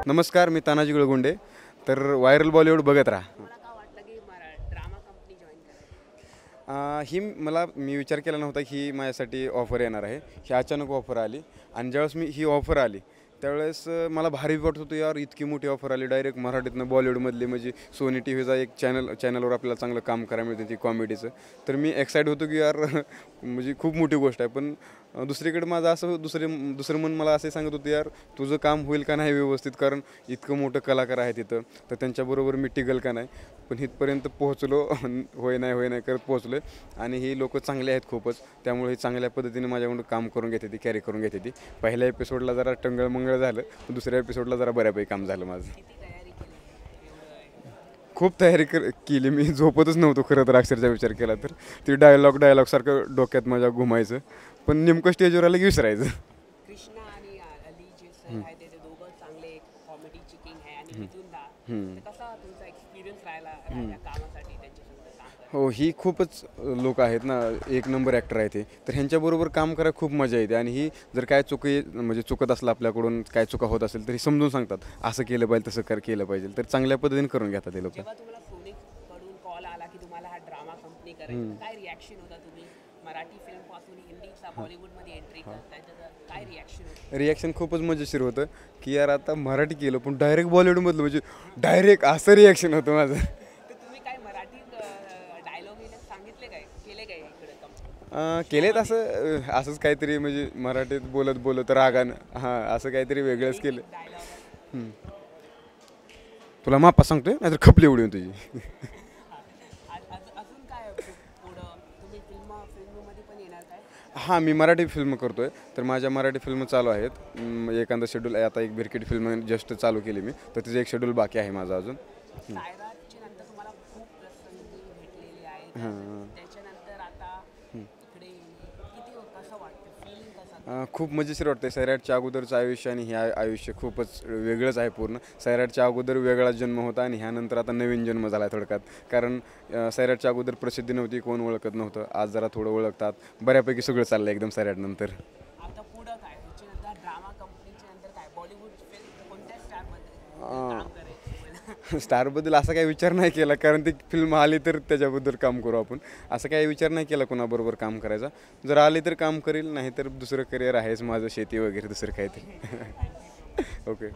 नमस्कार, मी तानाजी गळगुंडे. तर व्हायरल बॉलिवूड बघत राहा. मी विचार केला नव्हता की ही माझ्यासाठी ऑफर येणार आहे. ही अचानक ऑफर आली आणि ज्यावेळेस ही ऑफर आली त्यावेळेस मला भारी वाटत होतं, यार इतकी मोठी ऑफर आली डायरेक्ट मराठीतनं बॉलिवूडमधली, म्हणजे सोनी टी व्हीचा एक चॅनलवर आपल्याला चांगलं काम करायला मिळते ती कॉमेडीचं. तर मी एक्साइट होतो की यार म्हणजे खूप मोठी गोष्ट आहे. पण दुसरीकडे माझं असं दुसरं मन मला असे सांगत होतं, यार तुझं काम होईल का नाही व्यवस्थित, कारण इतकं मोठं कलाकार आहे तिथं, तर त्यांच्याबरोबर मी टिकल का नाही. पण इथपर्यंत पोहोचलो, होय नाही करत पोहोचलो आणि ही लोक चांगले आहेत खूपच, त्यामुळे ही चांगल्या पद्धतीने माझ्याकडून काम करून घेते ती, कॅरी करून घेते ती. पहिल्या एपिसोडला जरा टंगळमंगळ झालं, पण दुसऱ्या एपिसोडला जरा बऱ्यापैकी काम झालं माझं. खूप तयारी केली मी, झोपतच नव्हतो खरं तर, अक्षरचा विचार केला तर. ती डायलॉग सारखं डोक्यात माझ्या घुमायचं, पण नेमकं स्टेजवर आलं की विसरायचं. कृष्णा आणि अली जे सर आहेत ते दोघं चांगले कॉमेडीची किंग आहे आणि मिथून दा, तर कसा तुमचा एक्सपिरियन्स राहिला या कामासाठी त्यांच्यासोबत काम करायला? हो, ही खूपच लोक आहेत ना, एक नंबर ॲक्टर आहे ते, तर ह्यांच्याबरोबर काम करायला खूप मजा येते. आणि ही जर काय म्हणजे चुकत असलं आपल्याकडून, काय चुका होत असेल तरी समजून सांगतात, असं केलं पाहिजे तसं केलं पाहिजे, तर चांगल्या पद्धतीने करून घेतात हे लोक. जेव्हा तुम्हाला सोनीकडून कॉल आला की तुम्हाला हा ड्रामा कंपनी करायची, काय रिॲक्शन होता? तुम्ही मराठी फिल्म पासून हिंदीचा बॉलिवूडमध्ये एंट्री करताय, तर काय रिॲक्शन होतं? रिॲक्शन खूपच मजेशीर होतं की यार आता मराठी केलं पण डायरेक्ट बॉलिवूडमधलं, म्हणजे डायरेक्ट असं रिॲक्शन होतं माझं. तर तुम्ही काय मराठी डायलॉग सांगितले काय, केले काय इकडे केलेत असंच काहीतरी, म्हणजे मराठीत बोलत रागानं, हां असं काहीतरी वेगळंच केलं. डायलॉग? तुला मापा सांगतोय नाहीतर खपली उडून तुझी. अजून काय पुढं तुम्ही फिल्ममध्ये पण येणार काय? हां, मी मराठी फिल्म करतो आहे, तर माझ्या मराठी फिल्म चालू आहेत. एखादा शेड्यूल आहे, आता एक बिरकीट फिल्म जस्ट चालू केली मी, तर तिचं एक शेड्यूल बाकी आहे माझं अजून. सायराची नंतर तुम्हाला खूप प्रसंगी भेटलेले आहेत, त्याच्यानंतर आता इकडे किती कसं वाटतं, फिलिंग कसं? खूप मजेशीर वाटतं. सैराटच्या अगोदरचं आयुष्य आणि हे आयुष्य खूपच वेगळंच आहे पूर्ण. सैराटच्या अगोदर वेगळा जन्म होता आणि ह्यानंतर आता नवीन जन्म झाला आहे थोडक्यात. कारण सैराटच्या अगोदर प्रसिद्धी नव्हती, कोण ओळखत नव्हतं. आज जरा थोडं ओळखतात, बऱ्यापैकी सगळं चाललं एकदम सैराटनंतर. आता पुढं काय, त्याच्यानंतर ड्रामा कंपनीच्या नंतर काय, बॉलिवूड फिल्म कोणत्या स्टारमध्ये काम करायचं? स्टारबद्दल असा काही विचार नाही केला, कारण ती फिल्म आली तर त्याच्याबद्दल काम करू आपण. असं काही विचार नाही केला कोणाबरोबर काम करायचा. जर आली तर काम करील, नाही तर दुसरं करिअर आहेच माझं, शेती वगैरे दुसरं काहीतरी. ओके.